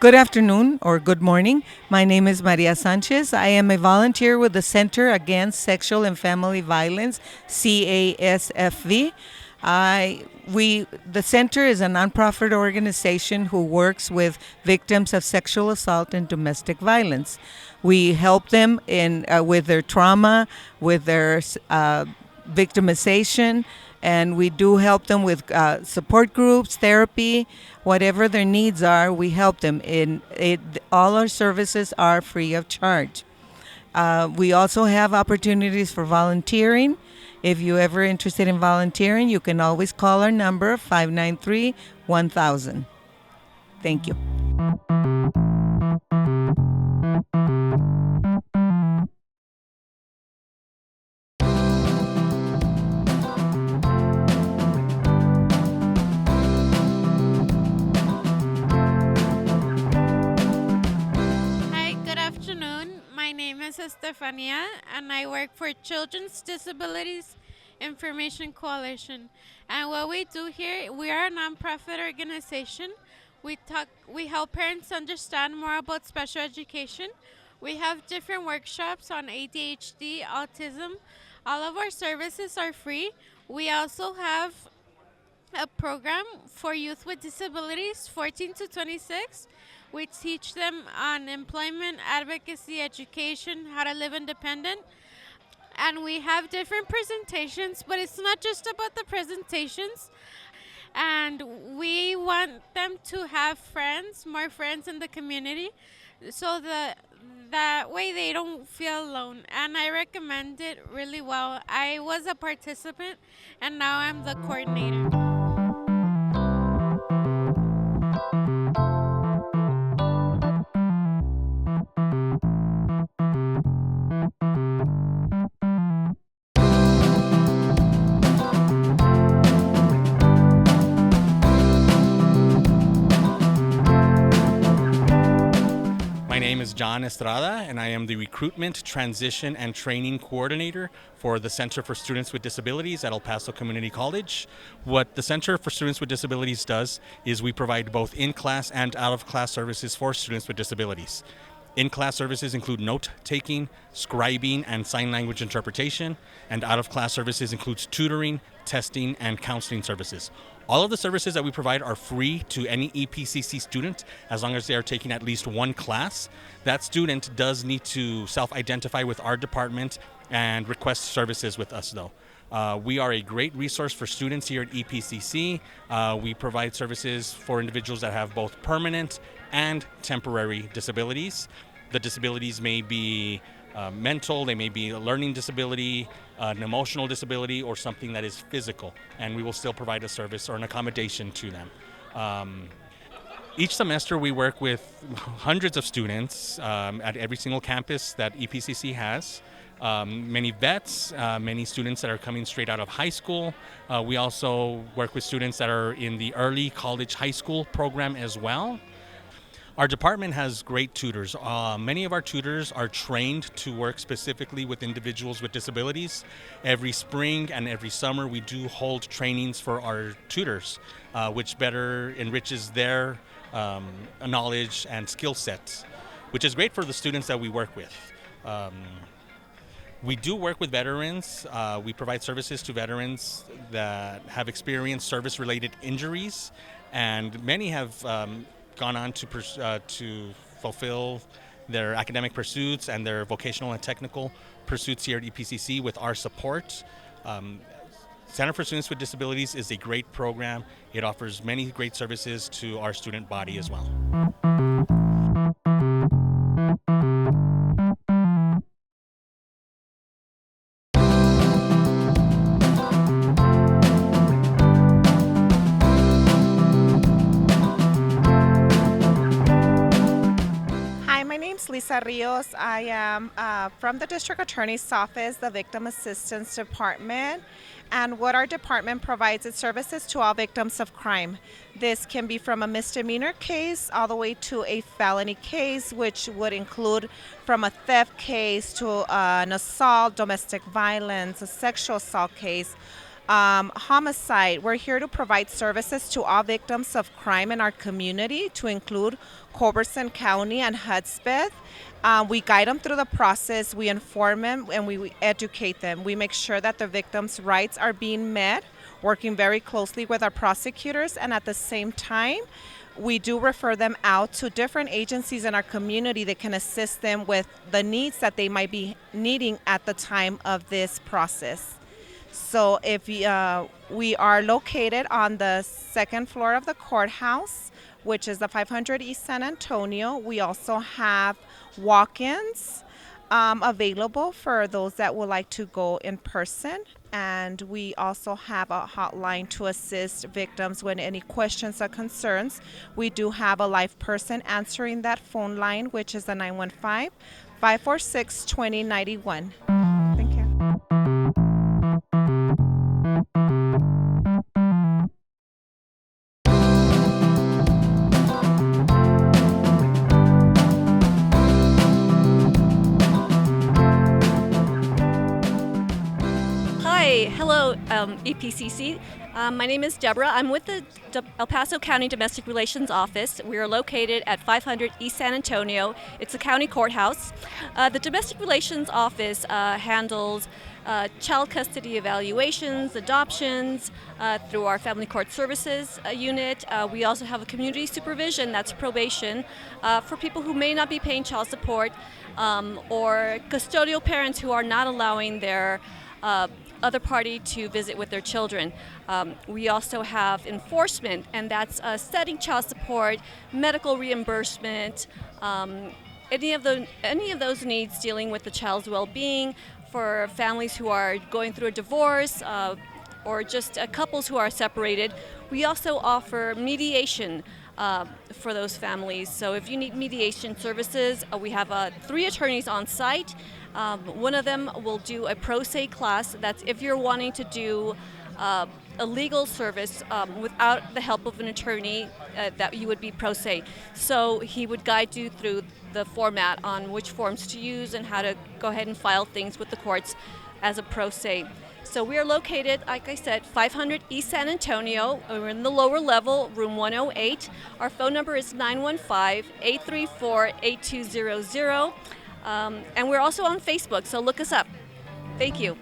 Good afternoon or good morning. My name is Maria Sanchez. I am a volunteer with the Center Against Sexual and Family Violence, CASFV. The center is a nonprofit organization who works with victims of sexual assault and domestic violence. We help them with their trauma, with their victimization, and we do help them with support groups, therapy, whatever their needs are. We help them. All our services are free of charge. We also have opportunities for volunteering. If you're ever interested in volunteering, you can always call our number 593-1000. Thank you. My name is Estefania, and I work for Children's Disabilities Information Coalition. And what we do here, we are a nonprofit organization. We help parents understand more about special education. We have different workshops on ADHD, autism. All of our services are free. We also have a program for youth with disabilities, 14 to 26. We teach them on employment, advocacy, education, how to live independent. And we have different presentations, but it's not just about the presentations. And we want them to have friends, more friends in the community, so that way they don't feel alone. And I recommend it really well. I was a participant, and now I'm the coordinator. My name is John Estrada, and I am the Recruitment, Transition, and Training Coordinator for the Center for Students with Disabilities at El Paso Community College. What the Center for Students with Disabilities does is we provide both in-class and out-of-class services for students with disabilities. In-class services include note-taking, scribing, and sign language interpretation, and out-of-class services includes tutoring, testing, and counseling services. All of the services that we provide are free to any EPCC student as long as they are taking at least one class. That student does need to self-identify with our department and request services with us, though. We are a great resource for students here at EPCC. We provide services for individuals that have both permanent and temporary disabilities. The disabilities may be mental, they may be a learning disability, an emotional disability, or something that is physical, and we will still provide a service or an accommodation to them. Each semester we work with hundreds of students at every single campus that EPCC has. Many vets, many students that are coming straight out of high school. We also work with students that are in the early college high school program as well. Our department has great tutors. Many of our tutors are trained to work specifically with individuals with disabilities. Every spring and every summer we do hold trainings for our tutors, which better enriches their knowledge and skill sets, which is great for the students that we work with. We do work with veterans. We provide services to veterans that have experienced service-related injuries, and many have gone on to fulfill their academic pursuits and their vocational and technical pursuits here at EPCC with our support. Center for Students with Disabilities is a great program. It offers many great services to our student body as well. Lisa Rios. I am from the District Attorney's Office, the Victim Assistance Department, and what our department provides is services to all victims of crime. This can be from a misdemeanor case all the way to a felony case, which would include from a theft case to an assault, domestic violence, a sexual assault case. Homicide, we're here to provide services to all victims of crime in our community, to include Culberson County and Hudspeth. We guide them through the process, we inform them, and we educate them. We make sure that the victims' rights are being met, working very closely with our prosecutors, and at the same time, we do refer them out to different agencies in our community that can assist them with the needs that they might be needing at the time of this process. So if we are located on the second floor of the courthouse, which is the 500 East San Antonio. We also have walk-ins available for those that would like to go in person. And we also have a hotline to assist victims when any questions or concerns. We do have a live person answering that phone line, which is the 915-546-2091. Thank you. Hello, EPCC. My name is Deborah. I'm with the El Paso County Domestic Relations Office. We are located at 500 East San Antonio. It's a county courthouse. The Domestic Relations Office handles child custody evaluations, adoptions, through our Family Court Services unit. We also have a community supervision, that's probation, for people who may not be paying child support, or custodial parents who are not allowing their other party to visit with their children. We also have enforcement, and that's setting child support, medical reimbursement, any of those needs dealing with the child's well-being for families who are going through a divorce, or just couples who are separated. We also offer mediation for those families. So if you need mediation services, we have 3 attorneys on site. One of them will do a pro se class. That's if you're wanting to do a legal service without the help of an attorney, that you would be pro se. So he would guide you through the format on which forms to use and how to go ahead and file things with the courts as a pro se. So we are located, like I said, 500 East San Antonio. We're in the lower level, room 108. Our phone number is 915-834-8200. And we're also on Facebook, so look us up. Thank you.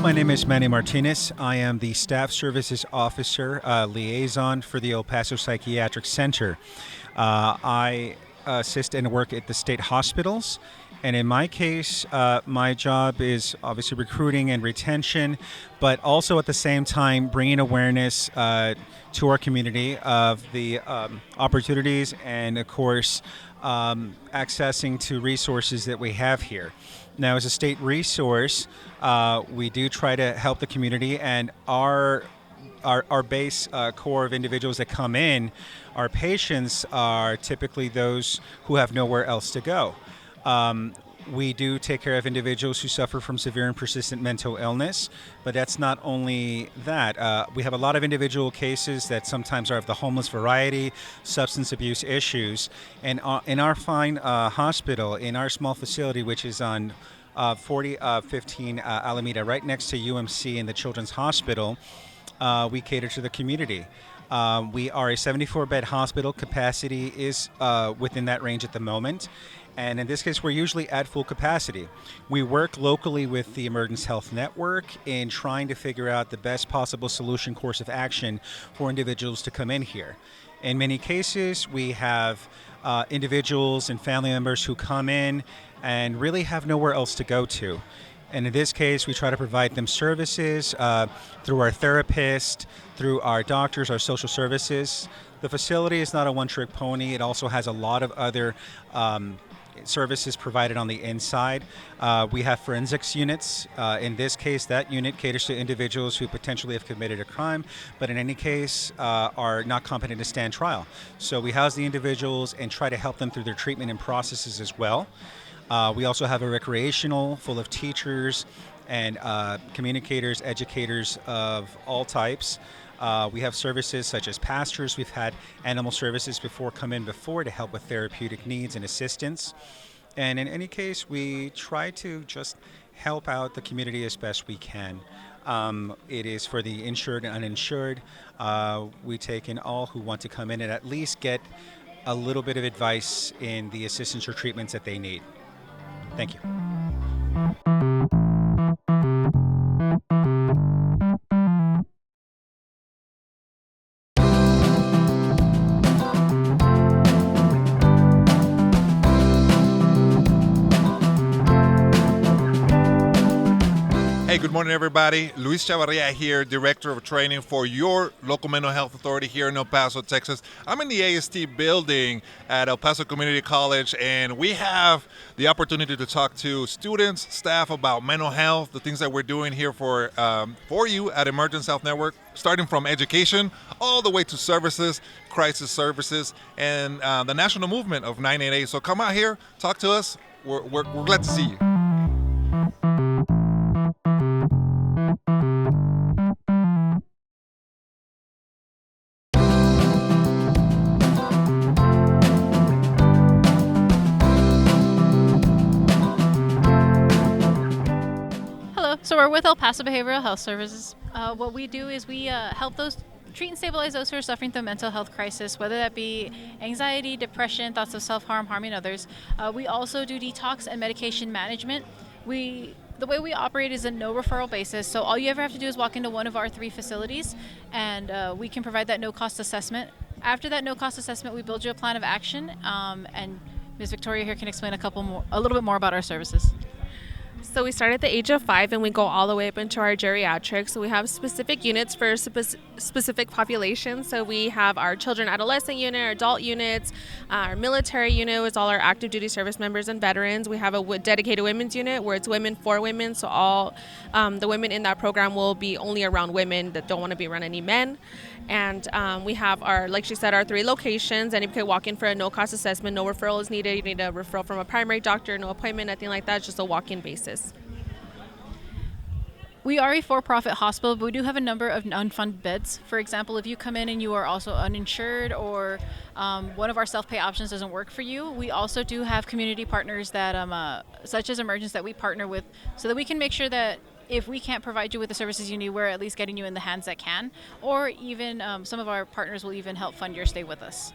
My name is Manny Martinez. I am the Staff Services Officer Liaison for the El Paso Psychiatric Center. I assist and work at the state hospitals. And in my case, my job is obviously recruiting and retention, but also at the same time bringing awareness to our community of the opportunities and, of course, accessing to resources that we have here. Now, as a state resource, we do try to help the community, and our base core of individuals that come in, our patients are typically those who have nowhere else to go. We do take care of individuals who suffer from severe and persistent mental illness, but that's not only that. We have a lot of individual cases that sometimes are of the homeless variety, substance abuse issues, and in our fine hospital, in our small facility, which is on 4015 Alameda, right next to UMC and the Children's Hospital, we cater to the community. We are a 74-bed hospital. Capacity is within that range at the moment. And in this case, we're usually at full capacity. We work locally with the Emergence Health Network in trying to figure out the best possible solution course of action for individuals to come in here. In many cases, we have individuals and family members who come in and really have nowhere else to go to. And in this case, we try to provide them services through our therapist, through our doctors, our social services. The facility is not a one-trick pony. It also has a lot of other services provided on the inside. We have forensics units. In this case, that unit caters to individuals who potentially have committed a crime, but in any case are not competent to stand trial. So we house the individuals and try to help them through their treatment and processes as well. We also have a recreational full of teachers and communicators, educators of all types. We have services such as pastors. We've had animal services come in before to help with therapeutic needs and assistance. And in any case, we try to just help out the community as best we can. It is for the insured and uninsured. We take in all who want to come in and at least get a little bit of advice in the assistance or treatments that they need. Thank you. Hey, good morning, everybody. Luis Chavarria here, Director of Training for your local mental health authority here in El Paso, Texas. I'm in the AST building at El Paso Community College, and we have the opportunity to talk to students, staff about mental health, the things that we're doing here for you at Emergence Health Network, starting from education all the way to services, crisis services, and the national movement of 988. So come out here, talk to us. We're glad to see you. So we're with El Paso Behavioral Health Services. What we do is we help treat and stabilize those who are suffering through mental health crisis, whether that be anxiety, depression, thoughts of self-harm, harming others. We also do detox and medication management. The way we operate is a no referral basis, so all you ever have to do is walk into one of our 3 facilities, and we can provide that no-cost assessment. After that no-cost assessment, we build you a plan of action, and Ms. Victoria here can explain a little bit more about our services. So we start at the age of 5 and we go all the way up into our geriatrics. So we have specific units for specific populations. So we have our children adolescent unit, our adult units, our military unit is all our active duty service members and veterans. We have a dedicated women's unit where it's women for women. So all the women in that program will be only around women that don't want to be around any men. And we have like she said, our 3 locations, and you can walk in for a no-cost assessment. No referral is needed. You need a referral from a primary doctor, no appointment, nothing like that. It's just a walk-in basis. We are a for-profit hospital, but we do have a number of unfunded beds. For example, if you come in and you are also uninsured, or one of our self-pay options doesn't work for you, we also do have community partners that, such as Emergence, that we partner with, so that we can make sure that if we can't provide you with the services you need, we're at least getting you in the hands that can, or even some of our partners will even help fund your stay with us.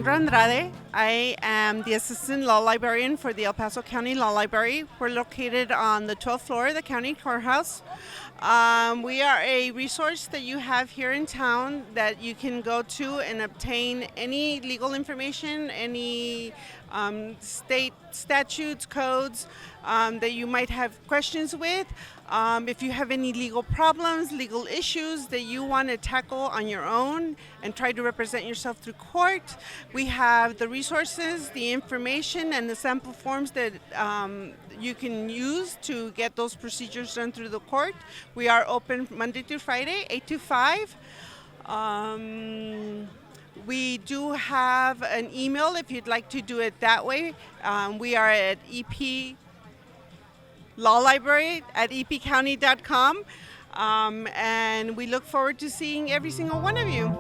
Andrade. I am the Assistant Law Librarian for the El Paso County Law Library. We're located on the 12th floor of the county courthouse. We are a resource that you have here in town that you can go to and obtain any legal information, any state statutes, codes that you might have questions with. If you have any legal problems, legal issues that you want to tackle on your own and try to represent yourself through court, we have the resources, the information, and the sample forms that you can use to get those procedures done through the court. We are open Monday through Friday, 8 to 5. We do have an email if you'd like to do it that way. We are at EP Law Library at epcounty.com, and we look forward to seeing every single one of you.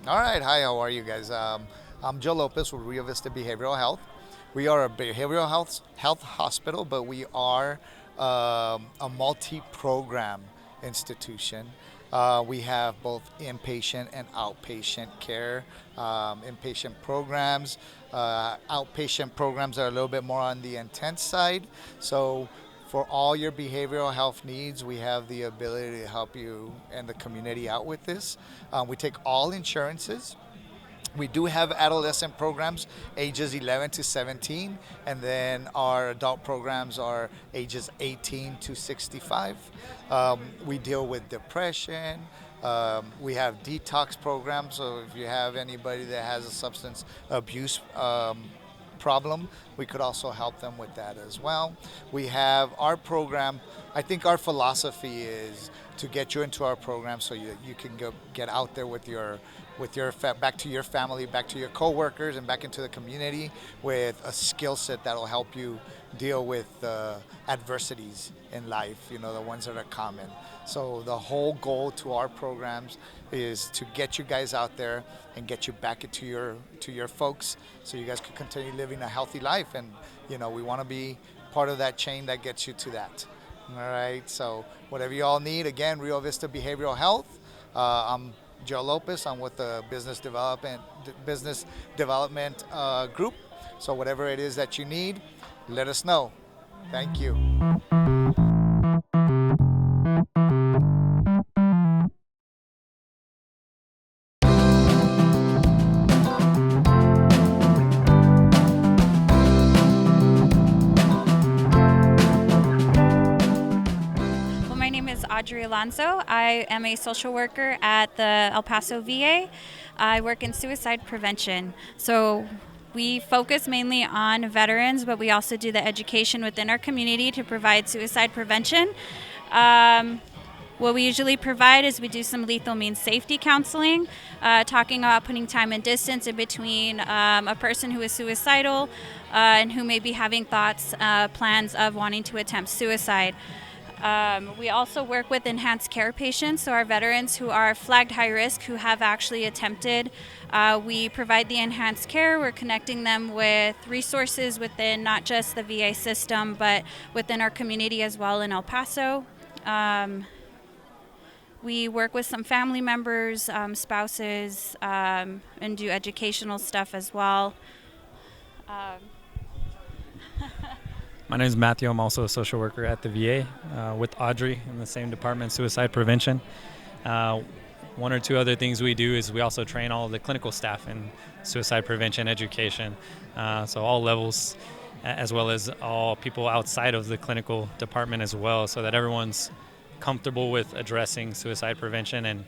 All right, hi, how are you guys? I'm Joe Lopez with Rio Vista Behavioral Health. We are a behavioral health hospital, but we are a multi-program institution. We have both inpatient and outpatient care. Inpatient programs, outpatient programs are a little bit more on the intense side. So For all your behavioral health needs, we have the ability to help you and the community out with this. We take all insurances. We do have adolescent programs ages 11 to 17, and then our adult programs are ages 18 to 65. We deal with depression. We have detox programs, so if you have anybody that has a substance abuse problem, we could also help them with that as well. We have our program. I think our philosophy is to get you into our program so you can get out there with your back to your family, back to your coworkers, and back into the community with a skill set that'll help you deal with adversities in life, the ones that are common. So the whole goal to our programs is to get you guys out there and get you back into your folks so you guys can continue living a healthy life. And we want to be part of that chain that gets you to that. All right, so whatever you all need, again, Rio Vista Behavioral Health. I'm Joe Lopez. I'm with the business development group. So whatever it is that you need, let us know. Thank you. My name is Audrey Alonso. I am a social worker at the El Paso VA. I work in suicide prevention. So we focus mainly on veterans, but we also do the education within our community to provide suicide prevention. What we usually provide is we do some lethal means safety counseling, talking about putting time and distance in between a person who is suicidal and who may be having thoughts, plans of wanting to attempt suicide. We also work with enhanced care patients, so our veterans who are flagged high risk, who have actually attempted. We provide the enhanced care. We're connecting them with resources within not just the VA system, but within our community as well in El Paso. We work with some family members, spouses, and do educational stuff as well. My name is Matthew. I'm also a social worker at the VA with Audrey in the same department, suicide prevention. One or two other things we do is we also train all of the clinical staff in suicide prevention education. So all levels, as well as all people outside of the clinical department as well, so that everyone's comfortable with addressing suicide prevention and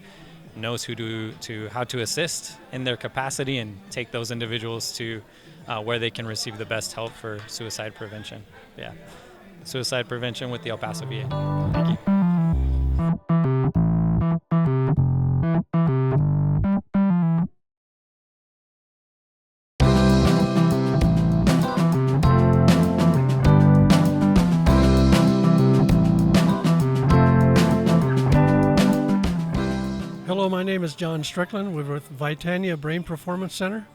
knows how to assist in their capacity and take those individuals to where they can receive the best help for suicide prevention. Yeah, suicide prevention with the El Paso VA. Thank you. Hello, my name is John Strickland. We're with Vitania Brain Performance Center.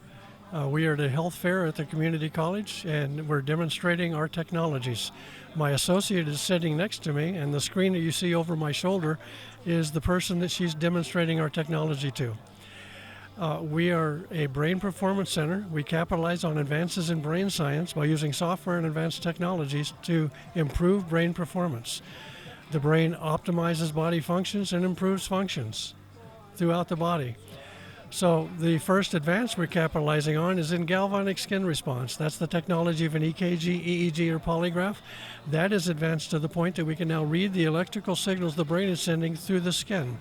We are at a health fair at the community college, and we're demonstrating our technologies. My associate is sitting next to me, and the screen that you see over my shoulder is the person that she's demonstrating our technology to. We are a brain performance center. We capitalize on advances in brain science by using software and advanced technologies to improve brain performance. The brain optimizes body functions and improves functions throughout the body. So the first advance we're capitalizing on is in galvanic skin response. That's the technology of an EKG, EEG, or polygraph. That is advanced to the point that we can now read the electrical signals the brain is sending through the skin.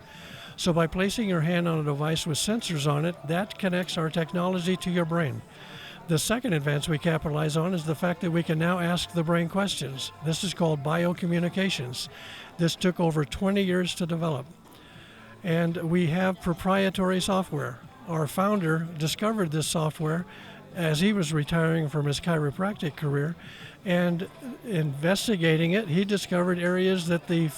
So by placing your hand on a device with sensors on it, that connects our technology to your brain. The second advance we capitalize on is the fact that we can now ask the brain questions. This is called biocommunications. This took over 20 years to develop. And we have proprietary software. Our founder discovered this software as he was retiring from his chiropractic career, and investigating it, he discovered areas that the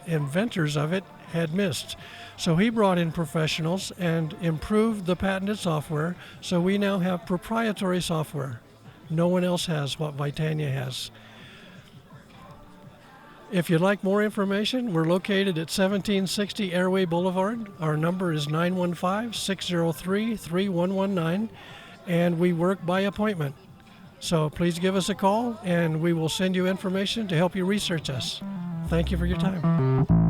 inventors of it had missed. So he brought in professionals and improved the patented software, so we now have proprietary software. No one else has what Vitania has. If you'd like more information, we're located at 1760 Airway Boulevard. Our number is 915-603-3119, and we work by appointment. So please give us a call and we will send you information to help you research us. Thank you for your time.